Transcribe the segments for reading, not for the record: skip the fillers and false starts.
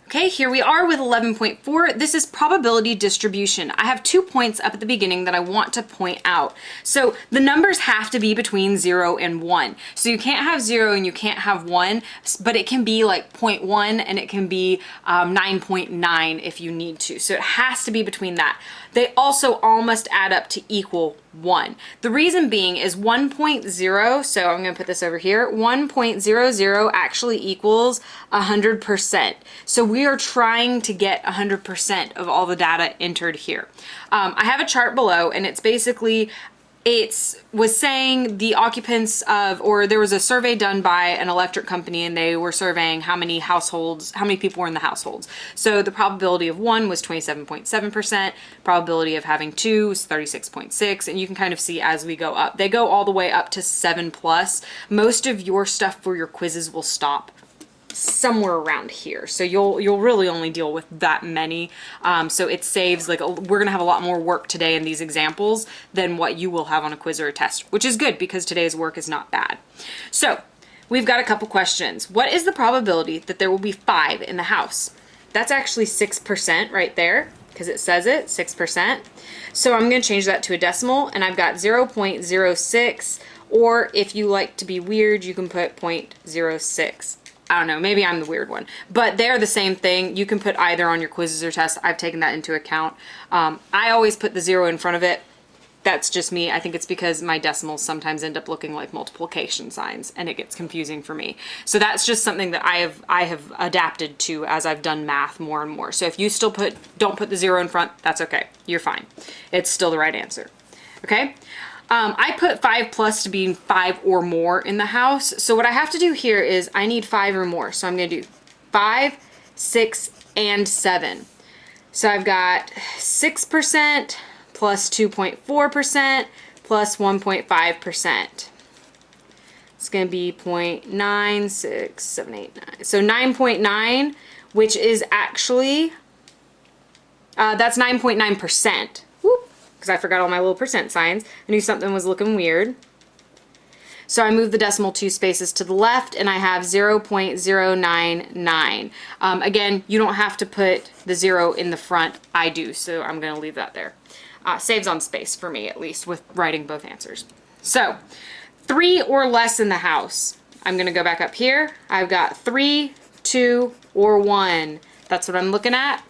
Okay, here we are with 11.4. This is probability distribution. I have 2 points up at the beginning that I want to point out. So the numbers have to be between 0 and 1. So you can't have 0 and you can't have 1, but it can be like 0.1 and it can be 9.9 if you need to. So it has to be between that. They also all must add up to equal 1. The reason being is 1.0, so I'm going to put this over here, 1.00 actually equals 100%. So we are trying to get 100% of all the data entered here. I have a chart below, and it's basically, was saying the occupants of, or there was a survey done by an electric company and they were surveying how many households, how many people were in the households. So the probability of 1 was 27.7%, probability of having 2 was 36.6, and you can kind of see as we go up. They go all the way up to 7+. Most of your stuff for your quizzes will stop somewhere around here, so you'll really only deal with that many, so it saves, like, we're gonna have a lot more work today in these examples than what you will have on a quiz or a test, which is good because today's work is not bad. So we've got a couple questions. What is the probability that there will be 5 in the house? That's actually 6% right there, because it says it, 6%. So I'm going to change that to a decimal, and I've got 0.06, or if you like to be weird, you can put 0.06. I don't know, maybe I'm the weird one, but they're the same thing. You can put either on your quizzes or tests. I've taken that into account. I always put the 0 in front of it. That's just me. I think it's because my decimals sometimes end up looking like multiplication signs and it gets confusing for me. So that's just something that I have adapted to as I've done math more and more. So if you still don't put the 0 in front, that's okay. You're fine. It's still the right answer. Okay? I put 5+ to be 5 or more in the house. So what I have to do here is I need 5 or more. So I'm going to do 5, 6, and 7. So I've got 6% plus 2.4% plus 1.5%. It's going to be 0.96789. So 9.9, which is actually, that's 9.9%. Because I forgot all my little percent signs. I knew something was looking weird. So I moved the decimal 2 spaces to the left, and I have 0.099. Again, you don't have to put the 0 in the front. I do, so I'm going to leave that there. Saves on space for me, at least, with writing both answers. So 3 or less in the house. I'm going to go back up here. I've got 3, 2, or 1. That's what I'm looking at.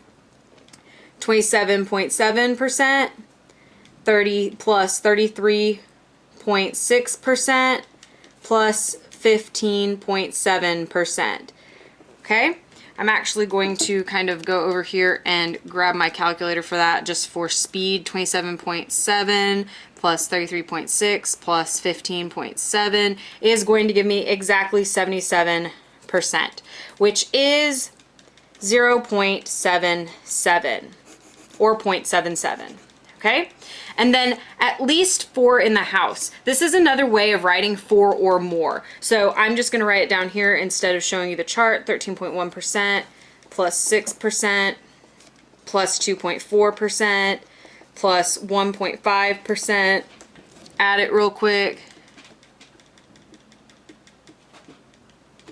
27.7%. 30 plus 33.6% plus 15.7%. Okay, I'm actually going to kind of go over here and grab my calculator for that just for speed. 27.7 plus 33.6 plus 15.7 is going to give me exactly 77%, which is 0.77 or 0.77. Okay, and then at least 4 in the house. This is another way of writing 4 or more. So I'm just going to write it down here instead of showing you the chart. 13.1% plus 6% plus 2.4% plus 1.5%. Add it real quick.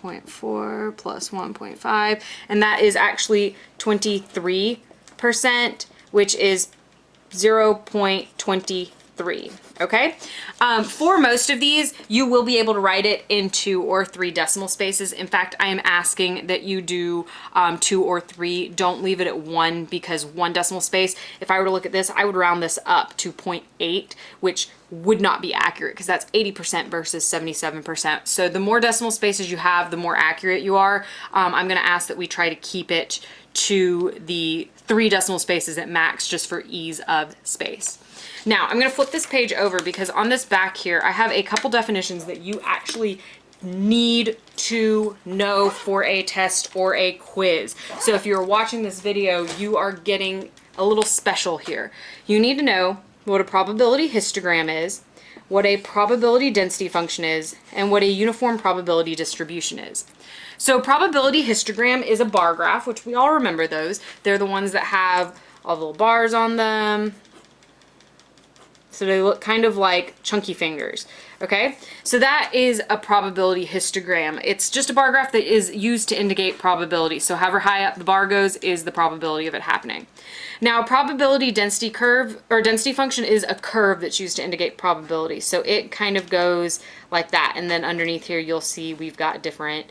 0.4 plus 1.5, and that is actually 23%, which is 0.23. Okay, for most of these you will be able to write it in 2 or 3 decimal spaces. In fact, I am asking that you do 2 or 3. Don't leave it at 1, because 1 decimal space, if I were to look at this, I would round this up to 0.8, which would not be accurate because that's 80% versus 77%. So the more decimal spaces you have, the more accurate you are. I'm going to ask that we try to keep it to the 3 decimal spaces at max, just for ease of space. Now I'm going to flip this page over because on this back here I have a couple definitions that you actually need to know for a test or a quiz. So if you're watching this video, you are getting a little special here. You need to know what a probability histogram is, what a probability density function is, and what a uniform probability distribution is. So probability histogram is a bar graph, which we all remember those. They're the ones that have all the little bars on them. So they look kind of like chunky fingers. Okay, so that is a probability histogram. It's just a bar graph that is used to indicate probability. So however high up the bar goes is the probability of it happening. Now, probability density curve or density function is a curve that's used to indicate probability. So it kind of goes like that. And then underneath here, you'll see we've got different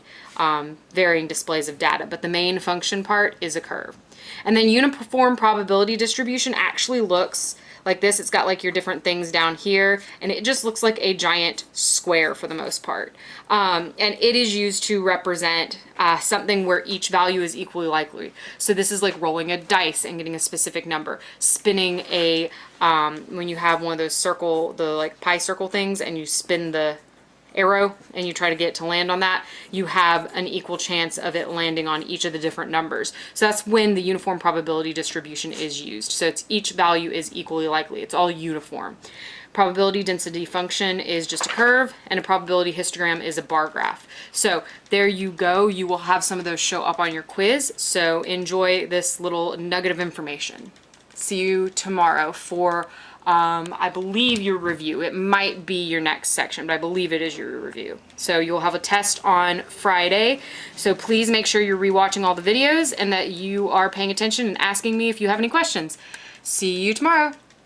varying displays of data. But the main function part is a curve. And then uniform probability distribution actually looks like this. It's got like your different things down here, and it just looks like a giant square for the most part. And it is used to represent something where each value is equally likely. So this is like rolling a dice and getting a specific number, spinning a, when you have one of those circle, the like pie circle things, and you spin the arrow and you try to get it to land on that, you have an equal chance of it landing on each of the different numbers. So that's when the uniform probability distribution is used. So it's each value is equally likely. It's all uniform. Probability density function is just a curve, and a probability histogram is a bar graph. So there you go. You will have some of those show up on your quiz. So enjoy this little nugget of information. See you tomorrow for I believe your review. It might be your next section, but I believe it is your review. So you'll have a test on Friday. So please make sure you're rewatching all the videos and that you are paying attention and asking me if you have any questions. See you tomorrow.